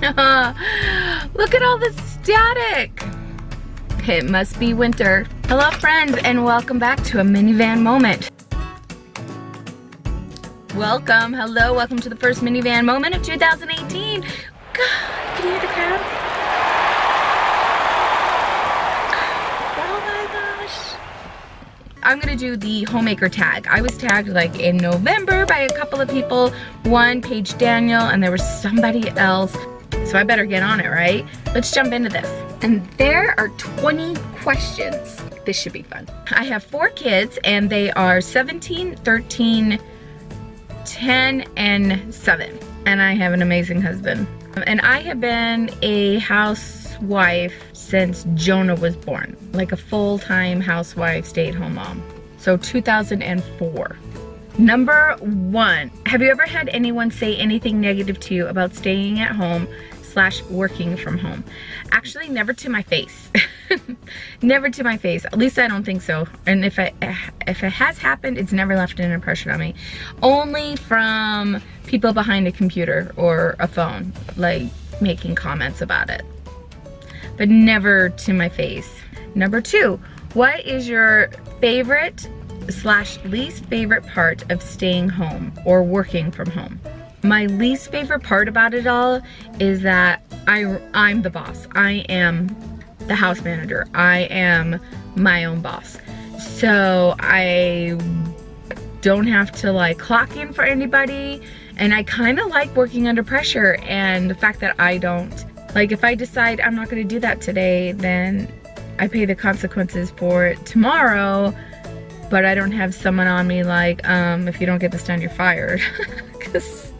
Look at all the static. It must be winter. Hello friends, and welcome back to a minivan moment. Welcome, hello, welcome to the first minivan moment of 2018. God, can you hear the crowd? Oh my gosh. I'm gonna do the homemaker tag. I was tagged like in November by a couple of people. One, Paige Daniel, and there was somebody else. So I better get on it, right? Let's jump into this. And there are 20 questions. This should be fun. I have 4 kids and they are 17, 13, 10, and 7. And I have an amazing husband. And I have been a housewife since Jonah was born. Like a full-time housewife, stay-at-home mom. So 2004. Number 1, have you ever had anyone say anything negative to you about staying at home / working from home? Actually, never to my face. Never to my face. At least I don't think so. And if it has happened, it's never left an impression on me. Only from people behind a computer or a phone, like making comments about it. But never to my face. Number 2, what is your favorite / least favorite part of staying home or working from home? My least favorite part about it all is that I'm the boss. I am the house manager. I am my own boss. So I don't have to like clock in for anybody, and I kind of like working under pressure, and the fact that I don't, like if I decide I'm not gonna do that today, then I pay the consequences for it tomorrow, but I don't have someone on me like, if you don't get this done, you're fired. Because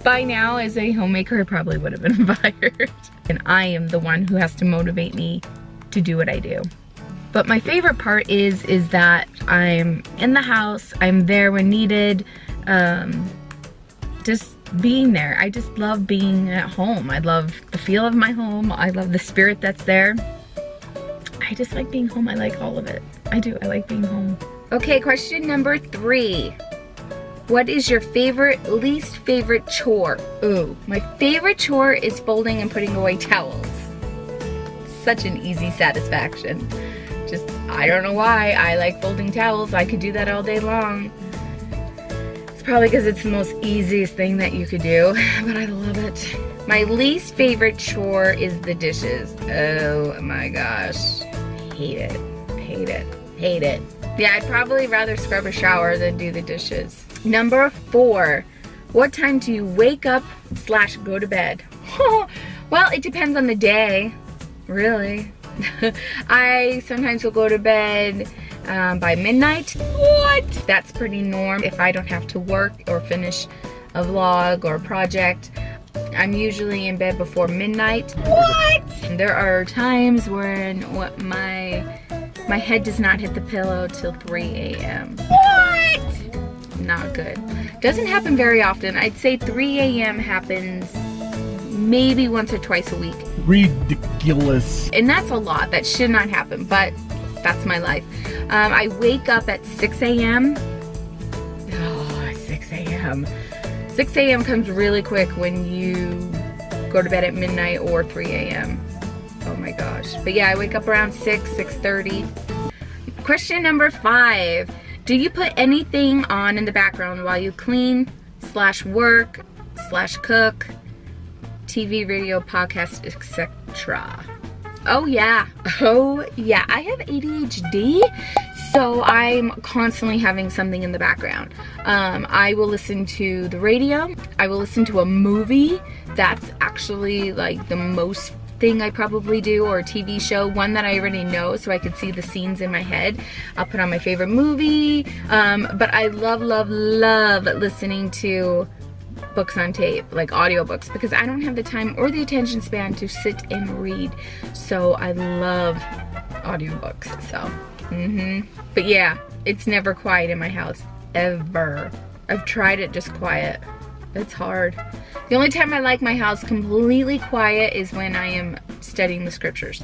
by now, as a homemaker, I probably would have been fired. And I am the one who has to motivate me to do what I do. But my favorite part is that I'm in the house, I'm there when needed, just being there. I just love being at home. I love the feel of my home. I love the spirit that's there. I just like being home. I like all of it. I do, I like being home. Okay, question number 3. What is your least favorite chore? Ooh, my favorite chore is folding and putting away towels. Such an easy satisfaction. Just, I don't know why, I like folding towels. I could do that all day long. It's probably because it's the most easiest thing that you could do, but I love it. My least favorite chore is the dishes. Oh my gosh. Hate it, hate it, hate it. Yeah, I'd probably rather scrub a shower than do the dishes. Number 4, what time do you wake up / go to bed? Well, it depends on the day, really. I sometimes will go to bed by midnight. What? That's pretty normal if I don't have to work or finish a vlog or a project. I'm usually in bed before midnight. What? There are times when my head does not hit the pillow till 3 a.m. What? Not good. Doesn't happen very often. I'd say 3 a.m. happens maybe once or twice a week. Ridiculous. And that's a lot. That should not happen, but that's my life. I wake up at 6 a.m. Oh, 6 a.m. 6 a.m. comes really quick when you go to bed at midnight or 3 a.m. Oh my gosh. But yeah, I wake up around 6:30. Question number 5. Do you put anything on in the background while you clean / work / cook, TV, radio, podcast, etc.? Oh yeah. Oh yeah. I have ADHD, so I'm constantly having something in the background. I will listen to the radio. I will listen to a movie. That's actually like the most thing I probably do, or a TV show, one that I already know so I could see the scenes in my head. I'll put on my favorite movie, but I love listening to books on tape, like audiobooks, because I don't have the time or the attention span to sit and read, so I love audiobooks. So but yeah, it's never quiet in my house, ever. I've tried it just quiet. It's hard. The only time I like my house completely quiet is when I am studying the scriptures.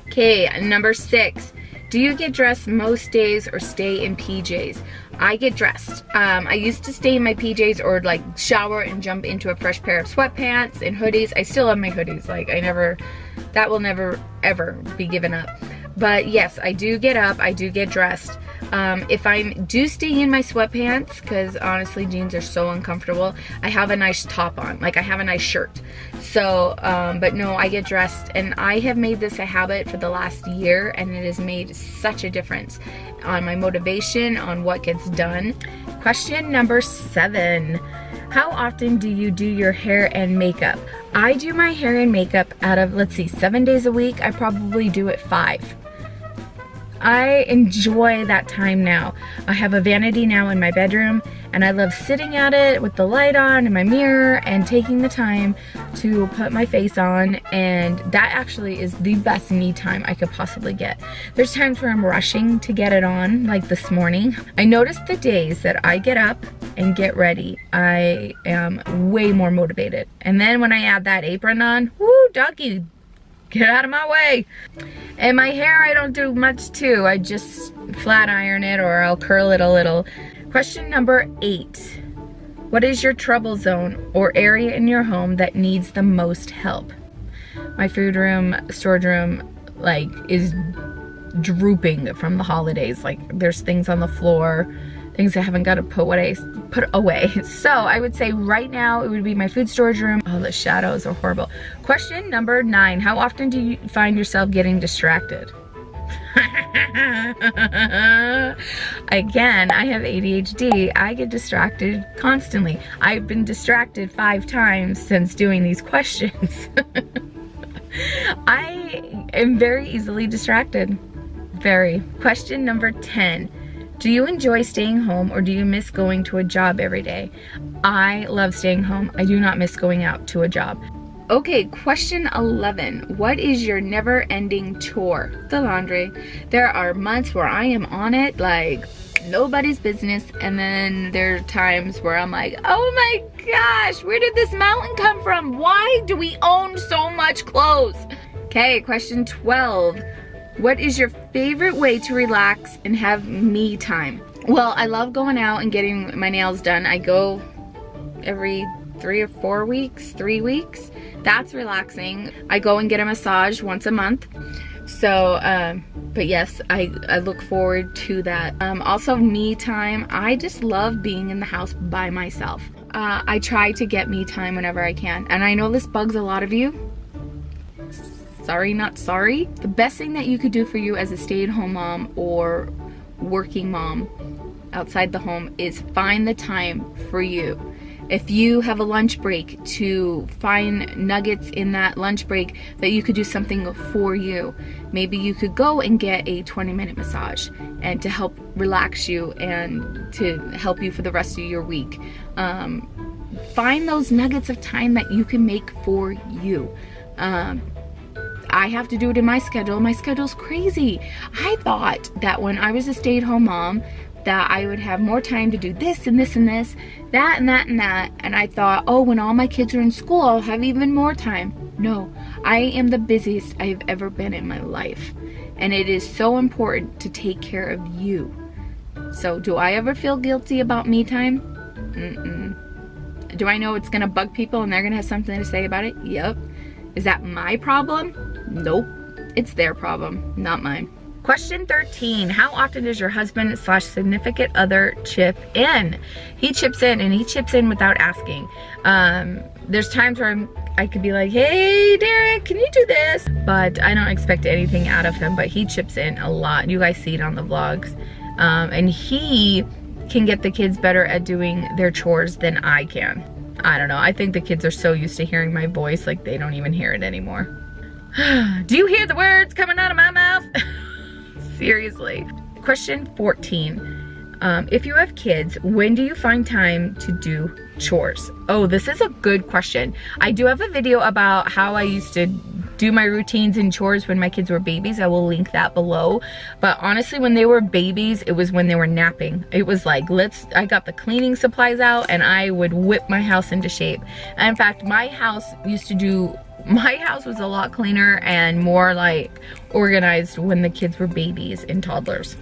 Okay, number 6. Do you get dressed most days or stay in PJs? I get dressed. I used to stay in my PJs or like shower and jump into a fresh pair of sweatpants and hoodies. I still have my hoodies. Like that will never ever be given up. But yes, I do get up, I do get dressed. If I do stay in my sweatpants, because honestly jeans are so uncomfortable, I have a nice top on, like I have a nice shirt. So, but no, I get dressed, and I have made this a habit for the last year, and it has made such a difference on my motivation, on what gets done. Question number 7. How often do you do your hair and makeup? I do my hair and makeup out of, let's see, 7 days a week. I probably do it 5. I enjoy that time now. I have a vanity now in my bedroom, and I love sitting at it with the light on and my mirror and taking the time to put my face on, and that actually is the best me time I could possibly get. There's times where I'm rushing to get it on, like this morning. I notice the days that I get up and get ready, I am way more motivated. And then when I add that apron on, whoo, doggy, get out of my way. And my hair, I don't do much too. I just flat iron it, or I'll curl it a little. Question number 8. What is your trouble zone or area in your home that needs the most help? My food room, storage room, like, is drooping from the holidays. Like, there's things on the floor, things I haven't got to put away. So I would say right now it would be my food storage room. Oh, the shadows are horrible. Question number 9. How often do you find yourself getting distracted? Again, I have ADHD. I get distracted constantly. I've been distracted 5 times since doing these questions. I am very easily distracted. Very. Question number 10. Do you enjoy staying home, or do you miss going to a job every day? I love staying home. I do not miss going out to a job. Okay, question 11. What is your never-ending chore? The laundry. There are months where I am on it like nobody's business, and then there are times where I'm like, oh my gosh, where did this mountain come from? Why do we own so much clothes? Okay, question 12. What is your favorite way to relax and have me time? Well, I love going out and getting my nails done. I go every 3 or 4 weeks, 3 weeks. That's relaxing. I go and get a massage once a month. So, but yes, I look forward to that. Also, me time. I just love being in the house by myself. I try to get me time whenever I can. And I know this bugs a lot of you. Sorry, not sorry. The best thing that you could do for you as a stay-at-home mom or working mom outside the home is find the time for you. If you have a lunch break, to find nuggets in that lunch break that you could do something for you. Maybe you could go and get a 20-minute massage, and to help relax you and to help you for the rest of your week. Find those nuggets of time that you can make for you. I have to do it in my schedule. My schedule's crazy. I thought that when I was a stay-at-home mom that I would have more time to do this and this and this, that and that and that. And I thought, oh, when all my kids are in school, I'll have even more time. No, I am the busiest I've ever been in my life. And it is so important to take care of you. So do I ever feel guilty about me time? Mm-mm. Do I know it's gonna bug people and they're gonna have something to say about it? Yep. Is that my problem? Nope. It's their problem, not mine. Question 13. How often does your husband / significant other chip in? He chips in, and he chips in without asking. There's times where I could be like, hey Derek, can you do this? But I don't expect anything out of him, but he chips in a lot. You guys see it on the vlogs. And he can get the kids better at doing their chores than I can. I don't know. I think the kids are so used to hearing my voice, like they don't even hear it anymore. Do you hear the words coming out of my mouth? Seriously. Question 14. If you have kids, when do you find time to do chores? Oh, this is a good question. I do have a video about how I used to do my routines and chores when my kids were babies. I will link that below. But honestly, when they were babies, it was when they were napping. It was like, I got the cleaning supplies out and I would whip my house into shape. And in fact, my house was a lot cleaner and more like organized when the kids were babies and toddlers.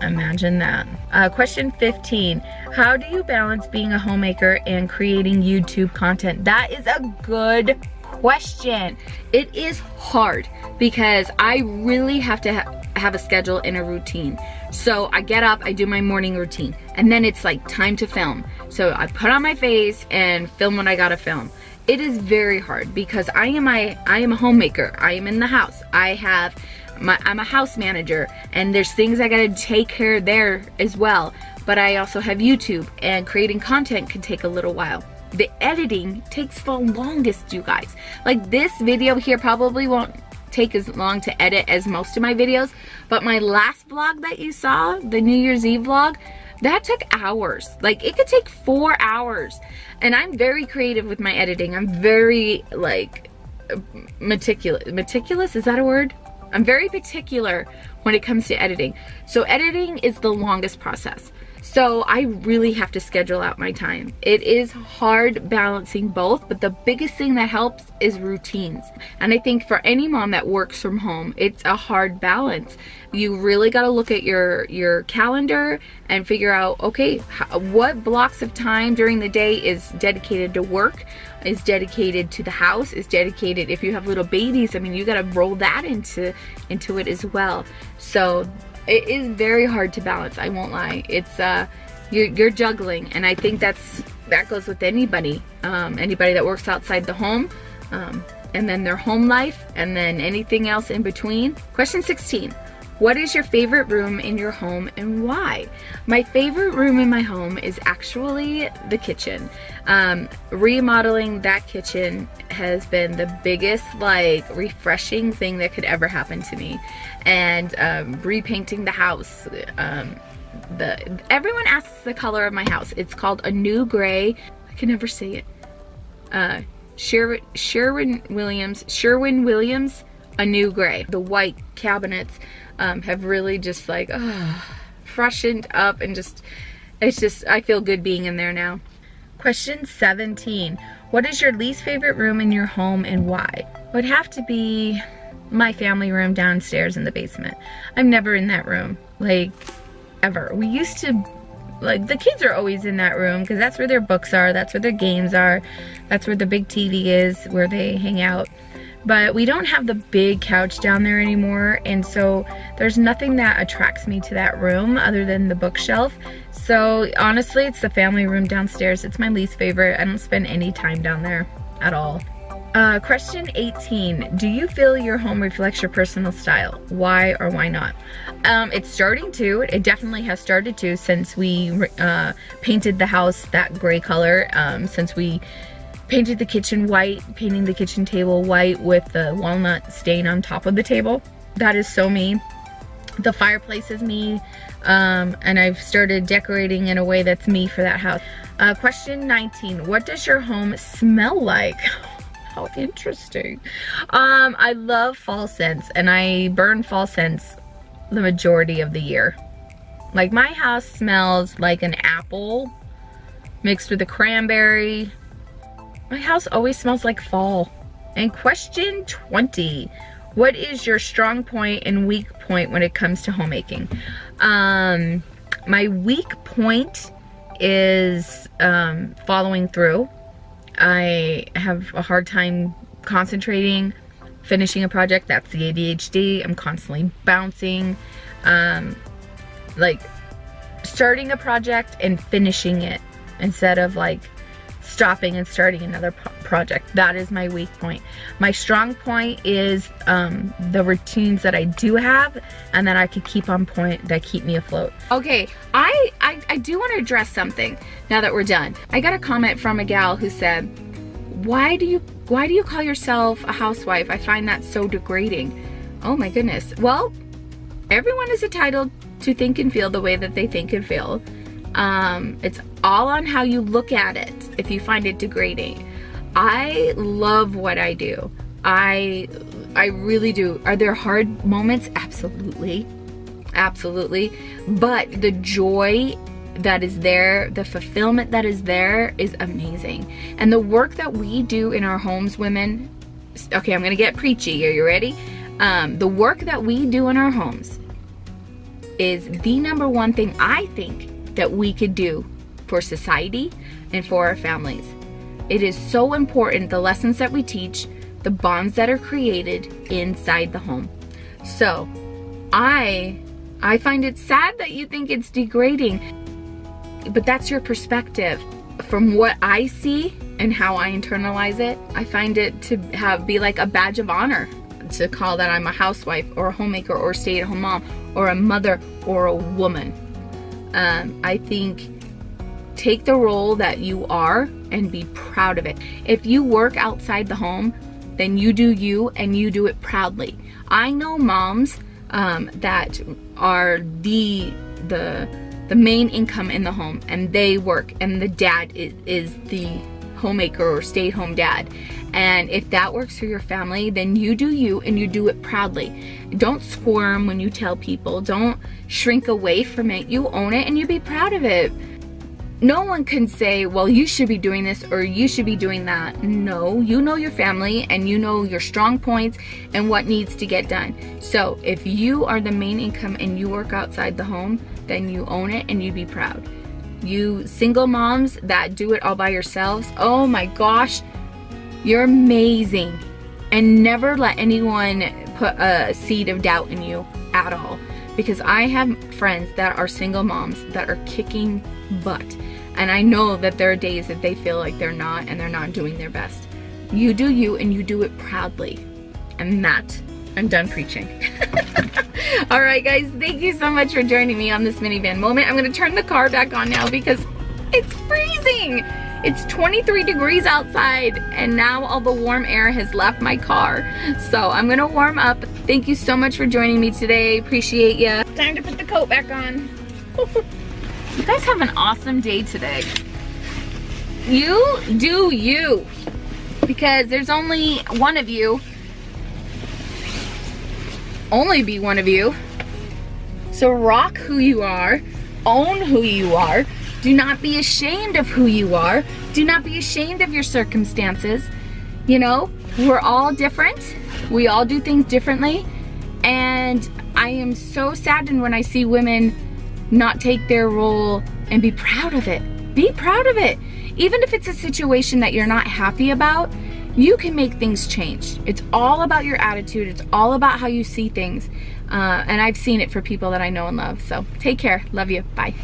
Imagine that. Question 15, how do you balance being a homemaker and creating YouTube content? That is a good question. It is hard because I really have to have a schedule and a routine. So I get up, I do my morning routine, and then it's like time to film. So I put on my face and film what I gotta film. It is very hard because I am a homemaker. I am in the house. I'm a house manager, and there's things I gotta take care of there as well. But I also have YouTube, and creating content can take a little while. The editing takes the longest, you guys. Like this video here probably won't take as long to edit as most of my videos, but my last vlog that you saw, the New Year's Eve vlog, that took hours. Like it could take 4 hours. And I'm very creative with my editing. I'm very like meticulous. Meticulous, is that a word? I'm very particular when it comes to editing. So editing is the longest process. So I really have to schedule out my time. It is hard balancing both, but the biggest thing that helps is routines. And I think for any mom that works from home, it's a hard balance. You really got to look at your calendar and figure out, okay, what blocks of time during the day is dedicated to work, is dedicated to the house, is dedicated, if you have little babies, I mean, you got to roll that into it as well. So it is very hard to balance, I won't lie. It's you're juggling, and I think that goes with anybody that works outside the home, and then their home life, and then anything else in between. Question 16, what is your favorite room in your home and why? My favorite room in my home is actually the kitchen. Remodeling that kitchen has been the biggest like refreshing thing that could ever happen to me. And repainting the house. Everyone asks the color of my house. It's called a new gray. I can never say it. Sherwin Williams, a new gray. The white cabinets have really just like freshened up, and I feel good being in there now. Question 17, what is your least favorite room in your home and why? It would have to be my family room downstairs in the basement. I'm never in that room, like, ever. We used to, like, the kids are always in that room because that's where their books are, that's where their games are, that's where the big TV is, where they hang out. But we don't have the big couch down there anymore, and so there's nothing that attracts me to that room other than the bookshelf. So honestly, it's the family room downstairs. It's my least favorite. I don't spend any time down there at all. Question 18, do you feel your home reflects your personal style? Why or why not? It's starting to. It definitely has started to since we painted the house that gray color, since we painted the kitchen white, painting the kitchen table white with the walnut stain on top of the table. That is so me. The fireplace is me, and I've started decorating in a way that's me for that house. Question 19, what does your home smell like? How interesting. I love fall scents, and I burn fall scents the majority of the year. Like, my house smells like an apple mixed with a cranberry. My house always smells like fall. And question 20, what is your strong point and weak point when it comes to homemaking? My weak point is following through. I have a hard time concentrating, finishing a project. That's the ADHD. I'm constantly bouncing. Like, starting a project and finishing it instead of like stopping and starting another project. That is my weak point. My strong point is the routines that I do have and that I could keep on point, that keep me afloat. Okay, I do want to address something now that we're done. I got a comment from a gal who said, why do you call yourself a housewife? I find that so degrading. Oh my goodness. Well, everyone is entitled to think and feel the way that they think and feel. It's all on how you look at it if you find it degrading. I love what I do. I really do. Are there hard moments? Absolutely. Absolutely. But the joy that is there, the fulfillment that is there is amazing. And the work that we do in our homes, women, okay, I'm gonna get preachy. Are you ready? The work that we do in our homes is the number one thing I think that we could do for society and for our families. It is so important, the lessons that we teach, the bonds that are created inside the home. So I find it sad that you think it's degrading, but that's your perspective. From what I see and how I internalize it, I find it to be like a badge of honor to call that I'm a housewife or a homemaker or a stay-at-home mom or a mother or a woman. I think take the role that you are and be proud of it. If you work outside the home, then you do you and you do it proudly. I know moms that are the main income in the home, and they work, and the dad is the homemaker or stay-at-home dad. And if that works for your family, then you do you and you do it proudly. Don't squirm when you tell people. Don't shrink away from it. You own it and you be proud of it. No one can say, well, you should be doing this or you should be doing that. No, you know your family and you know your strong points and what needs to get done. So if you are the main income and you work outside the home, then you own it and you be proud. You single moms that do it all by yourselves, oh my gosh, you're amazing. And never let anyone put a seed of doubt in you at all. Because I have friends that are single moms that are kicking butt. And I know that there are days that they feel like they're not and they're not doing their best. You do you and you do it proudly. And that, I'm done preaching. All right, guys, thank you so much for joining me on this minivan moment. I'm gonna turn the car back on now because it's freezing. It's 23 degrees outside and now all the warm air has left my car. So I'm gonna warm up. Thank you so much for joining me today. Appreciate you. Time to put the coat back on. You guys have an awesome day today. You do you. Because there's only one of you. Only be one of you. So rock who you are. Own who you are. Do not be ashamed of who you are. Do not be ashamed of your circumstances. You know, we're all different. We all do things differently. And I am so saddened when I see women not take their role and be proud of it. Be proud of it. Even if it's a situation that you're not happy about, you can make things change. It's all about your attitude. It's all about how you see things. And I've seen it for people that I know and love. So take care. Love you. Bye.